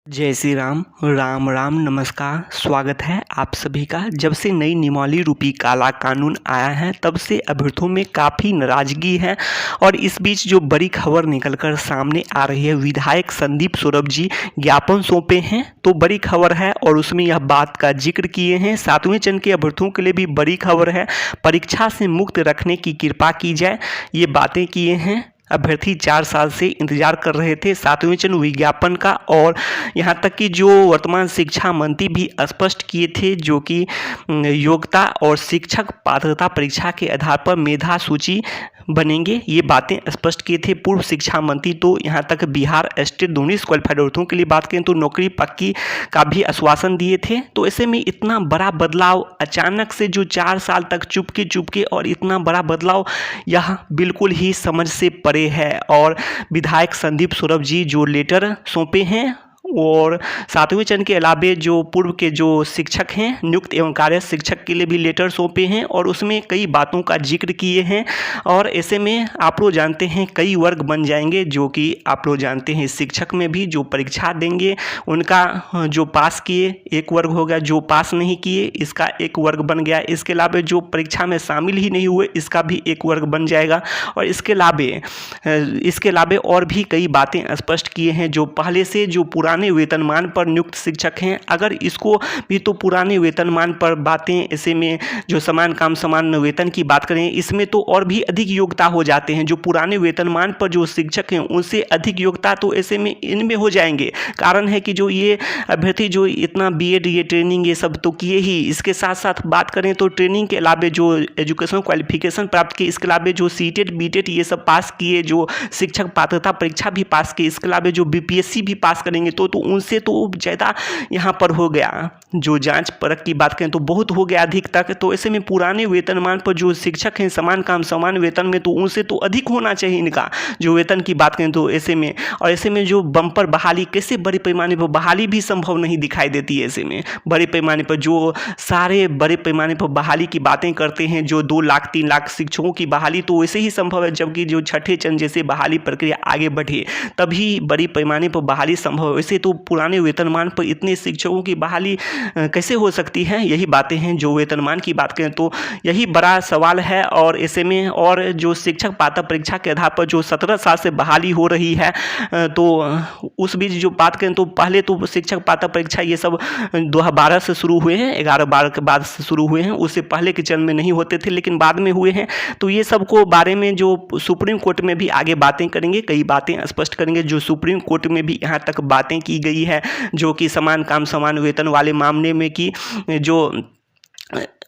जय श्री राम, राम राम, नमस्कार। स्वागत है आप सभी का। जब से नई नियमावली रूपी काला कानून आया है तब से अभ्यर्थियों में काफ़ी नाराजगी है और इस बीच जो बड़ी खबर निकलकर सामने आ रही है, विधायक संदीप सौरभ जी ज्ञापन सौंपे हैं। तो बड़ी खबर है और उसमें यह बात का जिक्र किए हैं। 7वें चरण के अभ्यर्थियों के लिए भी बड़ी खबर है, परीक्षा से मुक्त रखने की कृपा की जाए, ये बातें किए हैं। अभ्यर्थी 4 साल से इंतजार कर रहे थे 7वें चरण विज्ञापन का, और यहाँ तक कि जो वर्तमान शिक्षा मंत्री भी स्पष्ट किए थे, जो कि योग्यता और शिक्षक पात्रता परीक्षा के आधार पर मेधा सूची बनेंगे, ये बातें स्पष्ट किए थे पूर्व शिक्षा मंत्री। तो यहाँ तक बिहार स्टेट दोनों क्वालिफाइड अभ्यर्थियों के लिए बात करें तो नौकरी पक्की का भी आश्वासन दिए थे। तो ऐसे में इतना बड़ा बदलाव अचानक से, जो 4 साल तक चुपके और इतना बड़ा बदलाव, यह बिल्कुल ही समझ से परे है। और विधायक संदीप सौरभ जी जो लेटर सौंपे हैं, और 7वें चरण के अलावे जो पूर्व के जो शिक्षक हैं, नियुक्त एवं कार्य शिक्षक के लिए भी लेटर सौंपे हैं और उसमें कई बातों का जिक्र किए हैं। और ऐसे में आप लोग जानते हैं कई वर्ग बन जाएंगे, जो कि आप लोग जानते हैं शिक्षक में भी जो परीक्षा देंगे उनका जो पास किए एक वर्ग होगा, जो पास नहीं किए इसका एक वर्ग बन गया। इसके अलावा जो परीक्षा में शामिल ही नहीं हुए इसका भी एक वर्ग बन जाएगा। और इसके अलावा और भी कई बातें स्पष्ट किए हैं। जो पहले से जो पुराने वेतनमान पर नियुक्त शिक्षक हैं, अगर इसको भी तो पुराने वेतनमान पर बातें, ऐसे में जो समान काम समान वेतन की बात करें, इसमें तो और भी अधिक योग्यता हो जाते हैं। जो पुराने वेतनमान पर जो शिक्षक हैं उनसे अधिक योग्यता तो ऐसे में इनमें हो जाएंगे। कारण है कि जो ये अभ्यर्थी जो इतना बीएड ये ट्रेनिंग ये सब तो किए ही, इसके साथ साथ बात करें तो ट्रेनिंग के अलावा जो एजुकेशन क्वालिफिकेशन प्राप्त किए, इसके अलावा जो सीटेट बीटेट ये सब पास किए, जो शिक्षक पात्रता परीक्षा भी पास किए, इसके अलावा जो बीपीएससी भी पास करेंगे तो उनसे तो ज़्यादा यहाँ पर हो गया। जो जांच परख की बात करें तो बहुत हो गया अधिक तक। तो ऐसे में पुराने वेतनमान पर जो शिक्षक हैं समान काम समान वेतन में, तो उनसे तो अधिक होना चाहिए इनका जो वेतन की बात करें तो ऐसे में। और ऐसे में जो बम्पर बहाली, कैसे बड़े पैमाने पर बहाली भी संभव नहीं दिखाई देती है। ऐसे में बड़े पैमाने पर जो सारे बड़े पैमाने पर बहाली की बातें करते हैं, जो 2 लाख 3 लाख शिक्षकों की बहाली तो वैसे ही संभव है, जबकि जो छठे चरण जैसे बहाली प्रक्रिया आगे बढ़े तभी बड़ी पैमाने पर बहाली संभव है। वैसे तो पुराने वेतनमान पर इतने शिक्षकों की बहाली कैसे हो सकती है, यही बातें हैं। जो वेतनमान की बात करें तो यही बड़ा सवाल है। और ऐसे में और जो शिक्षक पात्रता परीक्षा के आधार पर जो 17 साल से बहाली हो रही है, तो उस बीच जो बात करें तो पहले तो शिक्षक पात्रता परीक्षा ये सब 2012 से शुरू हुए हैं, 11-12 के बाद से शुरू हुए हैं। उससे पहले के चरण में नहीं होते थे लेकिन बाद में हुए हैं। तो ये सब को बारे में जो सुप्रीम कोर्ट में भी आगे बातें करेंगे, कई बातें स्पष्ट करेंगे। जो सुप्रीम कोर्ट में भी यहाँ तक बातें की गई है, जो कि समान काम समान वेतन वाले मामले में कि जो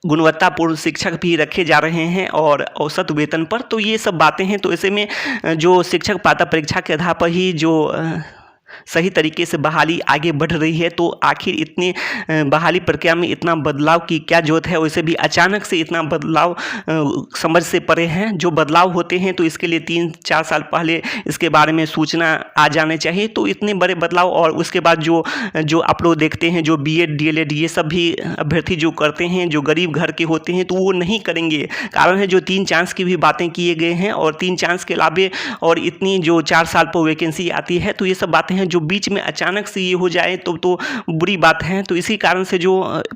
गुणवत्तापूर्ण शिक्षक भी रखे जा रहे हैं और औसत वेतन पर, तो ये सब बातें हैं। तो ऐसे में जो शिक्षक पात्रता परीक्षा के आधार पर ही जो सही तरीके से बहाली आगे बढ़ रही है, तो आखिर इतनी बहाली प्रक्रिया में इतना बदलाव की क्या जरूरत है। वैसे भी अचानक से इतना बदलाव समझ से परे हैं। जो बदलाव होते हैं तो इसके लिए 3-4 साल पहले इसके बारे में सूचना आ जाने चाहिए। तो इतने बड़े बदलाव, और उसके बाद जो आप लोग देखते हैं जो बीएड डीएलएड ये सब भी अभ्यर्थी जो करते हैं, जो गरीब घर के होते हैं, तो वो नहीं करेंगे। कारण है जो 3 चांस की भी बातें किए गए हैं, और 3 चांस के अलावे और इतनी जो 4 साल पर वैकेंसी आती है, तो ये सब बातें हैं। जो बीच में अचानक से ये हो जाए तो बुरी बात है। तो इसी कारण से जो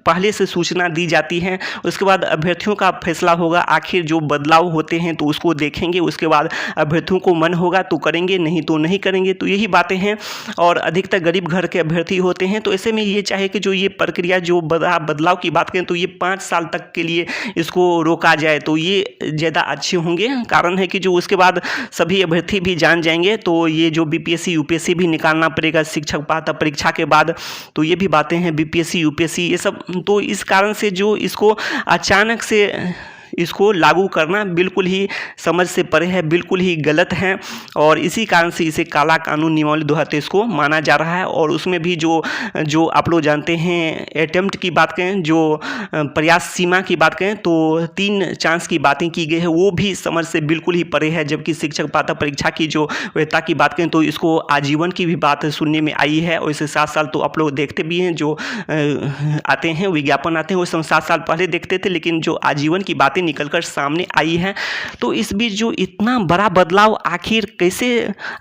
पहले से सूचना दी जाती है, उसके बाद अभ्यर्थियों का फैसला होगा। आखिर जो बदलाव होते हैं तो उसको देखेंगे, उसके बाद अभ्यर्थियों को मन होगा तो करेंगे, नहीं तो नहीं करेंगे। तो यही बातें हैं। और अधिकतर गरीब घर के अभ्यर्थी होते हैं, तो ऐसे में ये चाहे कि जो ये प्रक्रिया जो बदलाव की बात करें तो ये 5 साल तक के लिए इसको रोका जाए, तो ये ज़्यादा अच्छे होंगे। कारण है कि जो उसके बाद सभी अभ्यर्थी भी जान जाएंगे, तो ये जो बीपीएससी यूपीएससी भी निकालना पड़ेगा शिक्षक पात्रता परीक्षा के बाद। तो ये भी बातें हैं, बीपीएससी यूपीएससी ये सब। तो इस कारण से जो इसको अचानक से इसको लागू करना बिल्कुल ही समझ से परे है, बिल्कुल ही गलत है। और इसी कारण से इसे काला कानून नियमावली 2023 को माना जा रहा है। और उसमें भी जो आप लोग जानते हैं अटेम्प्ट की बात करें, जो प्रयास सीमा की बात करें, तो 3 चांस की बातें की गई है, वो भी समझ से बिल्कुल ही परे है। जबकि शिक्षक पात्रता परीक्षा की जो वैधता की बात करें तो इसको आजीवन की भी बात सुनने में आई है। और इसे 7 साल तो आप लोग देखते भी हैं, जो आते हैं विज्ञापन आते हैं वो सब 7 साल पहले देखते थे, लेकिन जो आजीवन की बातें निकलकर सामने आई है। तो इस बीच जो इतना बड़ा बदलाव आखिर कैसे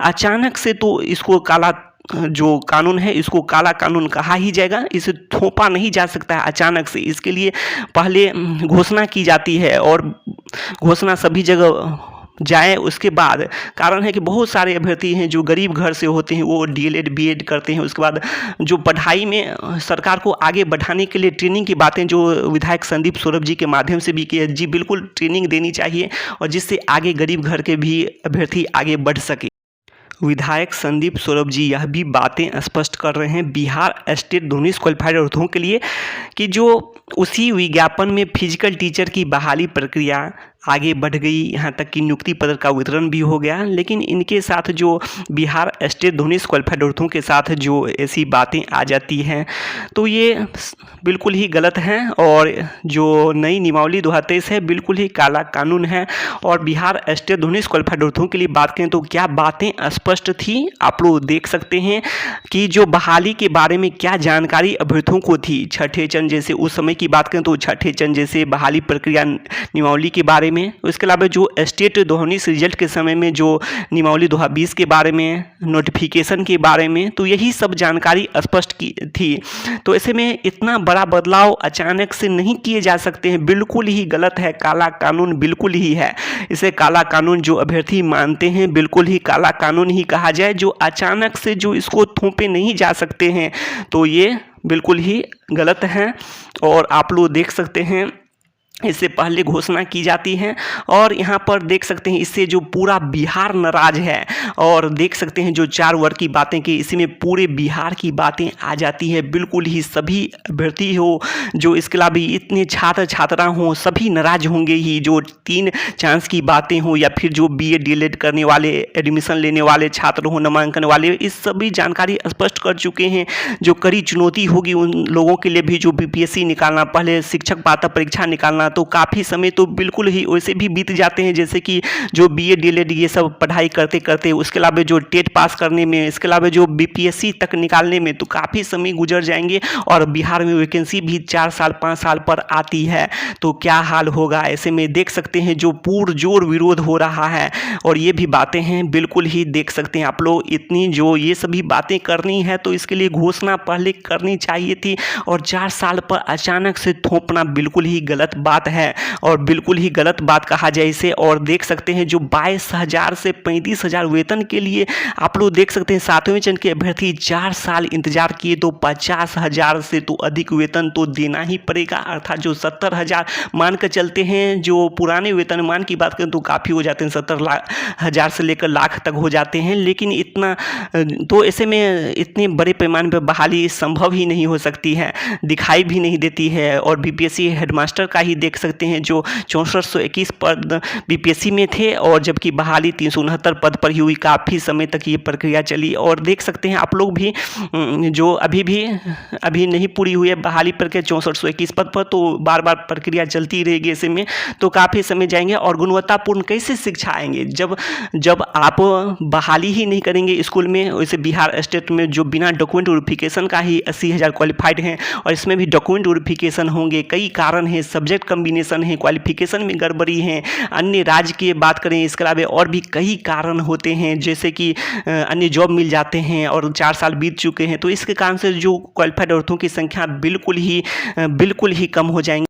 अचानक से, तो इसको काला जो कानून है इसको काला कानून कहा ही जाएगा। इसे थोपा नहीं जा सकता है अचानक से। इसके लिए पहले घोषणा की जाती है और घोषणा सभी जगह जाए उसके बाद। कारण है कि बहुत सारे अभ्यर्थी हैं जो गरीब घर से होते हैं, वो डीएलएड बीएड करते हैं। उसके बाद जो पढ़ाई में सरकार को आगे बढ़ाने के लिए ट्रेनिंग की बातें जो विधायक संदीप सौरभ जी के माध्यम से भी की है, जी बिल्कुल ट्रेनिंग देनी चाहिए और जिससे आगे गरीब घर के भी अभ्यर्थी आगे बढ़ सके। विधायक संदीप सौरभ जी यह भी बातें स्पष्ट कर रहे हैं बिहार स्टेट दोनों क्वालिफाइड अभ्यर्थियों के लिए कि जो उसी विज्ञापन में फिजिकल टीचर की बहाली प्रक्रिया आगे बढ़ गई, यहाँ तक कि नियुक्ति पत्र का वितरण भी हो गया। लेकिन इनके साथ जो बिहार स्टेट दोनों क्वालिफाइड अभ्यर्थियों के साथ जो ऐसी बातें आ जाती हैं तो ये बिल्कुल ही गलत हैं और जो नई नियमावली 2023 है बिल्कुल ही काला कानून है। और बिहार स्टेट दोनों क्वालिफाइड अभ्यर्थियों के लिए बात करें तो क्या बातें स्पष्ट थी, आप लोग देख सकते हैं कि जो बहाली के बारे में क्या जानकारी अभ्यर्थियों को थी। छठे चरण जैसे उस समय की बात करें तो छठे चरण जैसे बहाली प्रक्रिया नियमावली के बारे में, उसके अलावा जो स्टेट दोहनी रिजल्ट के समय में जो नियमावली 2020 के बारे में, नोटिफिकेशन के बारे में, तो यही सब जानकारी स्पष्ट की थी। तो ऐसे में इतना बड़ा बदलाव अचानक से नहीं किए जा सकते हैं, बिल्कुल ही गलत है, काला कानून बिल्कुल ही है। इसे काला कानून जो अभ्यर्थी मानते हैं बिल्कुल ही काला कानून ही कहा जाए। जो अचानक से जो इसको थोपे नहीं जा सकते हैं तो ये बिल्कुल ही गलत है। और आप लोग देख सकते हैं इससे पहले घोषणा की जाती है और यहाँ पर देख सकते हैं इससे जो पूरा बिहार नाराज है। और देख सकते हैं जो 4 वर्ग की बातें की, इसी में पूरे बिहार की बातें आ जाती है। बिल्कुल ही सभी अभ्यर्थी हो जो इसके अलावा इतने छात्र छात्रा हों सभी नाराज होंगे ही। जो 3 चांस की बातें हों या फिर जो बीएड डीएलएड करने वाले, एडमिशन लेने वाले छात्र हों, नामांकन वाले, इस सभी जानकारी स्पष्ट कर चुके हैं। जो कड़ी चुनौती होगी उन लोगों के लिए भी जो बीपीएससी निकालना, पहले शिक्षक पात्रता परीक्षा निकालना, तो काफ़ी समय तो बिल्कुल ही वैसे भी बीत जाते हैं। जैसे कि जो बीएड डीएलएड ये सब पढ़ाई करते करते, उसके अलावा जो टेट पास करने में, इसके अलावा जो बीपीएससी तक निकालने में तो काफ़ी समय गुजर जाएंगे। और बिहार में वैकेंसी भी 4 साल 5 साल पर आती है, तो क्या हाल होगा। ऐसे में देख सकते हैं जो पुरजोर विरोध हो रहा है और ये भी बातें हैं बिल्कुल ही देख सकते हैं आप लोग। इतनी जो ये सभी बातें करनी है तो इसके लिए घोषणा पहले करनी चाहिए थी और 4 साल पर अचानक से थोपना बिल्कुल ही गलत बात है और बिल्कुल ही गलत बात कहा जाए इसे। और देख सकते हैं जो 22,000 से 35,000 वेतन के लिए आप लोग देख सकते हैं 7वें चरण के अभ्यर्थी 4 साल इंतजार किए तो 50,000 से तो अधिक वेतन तो देना ही पड़ेगा। अर्थात जो 70,000 मान कर चलते हैं, जो पुराने वेतनमान की बात करें तो काफ़ी हो जाते हैं, 70,000 से लेकर लाख तक हो जाते हैं। लेकिन इतना तो ऐसे में इतने बड़े पैमाने पर बहाली संभव ही नहीं हो सकती है, दिखाई भी नहीं देती है। और बीपीएससी हेडमास्टर का ही देख सकते हैं जो 6421 पद बीपीएससी में थे और जबकि बहाली 369 पद पर ही हुई। काफ़ी समय तक ये प्रक्रिया चली और देख सकते हैं आप लोग भी जो अभी नहीं पूरी हुई है बहाली प्रक्रिया 6421 पद पर, तो बार बार प्रक्रिया चलती रहेगी। ऐसे में तो काफ़ी समय जाएंगे और गुणवत्तापूर्ण कैसे शिक्षा आएंगे जब आप बहाली ही नहीं करेंगे स्कूल में। वैसे बिहार स्टेट में जो बिना डॉक्यूमेंट वेरिफिकेशन का ही 80,000 क्वालिफाइड हैं और इसमें भी डॉक्यूमेंट वेरिफिकेशन होंगे। कई कारण हैं, सब्जेक्ट कम्बिनेशन है, क्वालिफिकेशन में गड़बड़ी है, अन्य राज्य की बात करें इसके अलावा और भी कई कारण होते हैं, जैसे कि अन्य जॉब मिल जाते हैं और 4 साल बीत चुके हैं। तो इसके कारण से जो क्वालिफाइड अभ्यर्थियों की संख्या बिल्कुल ही कम हो जाएंगी।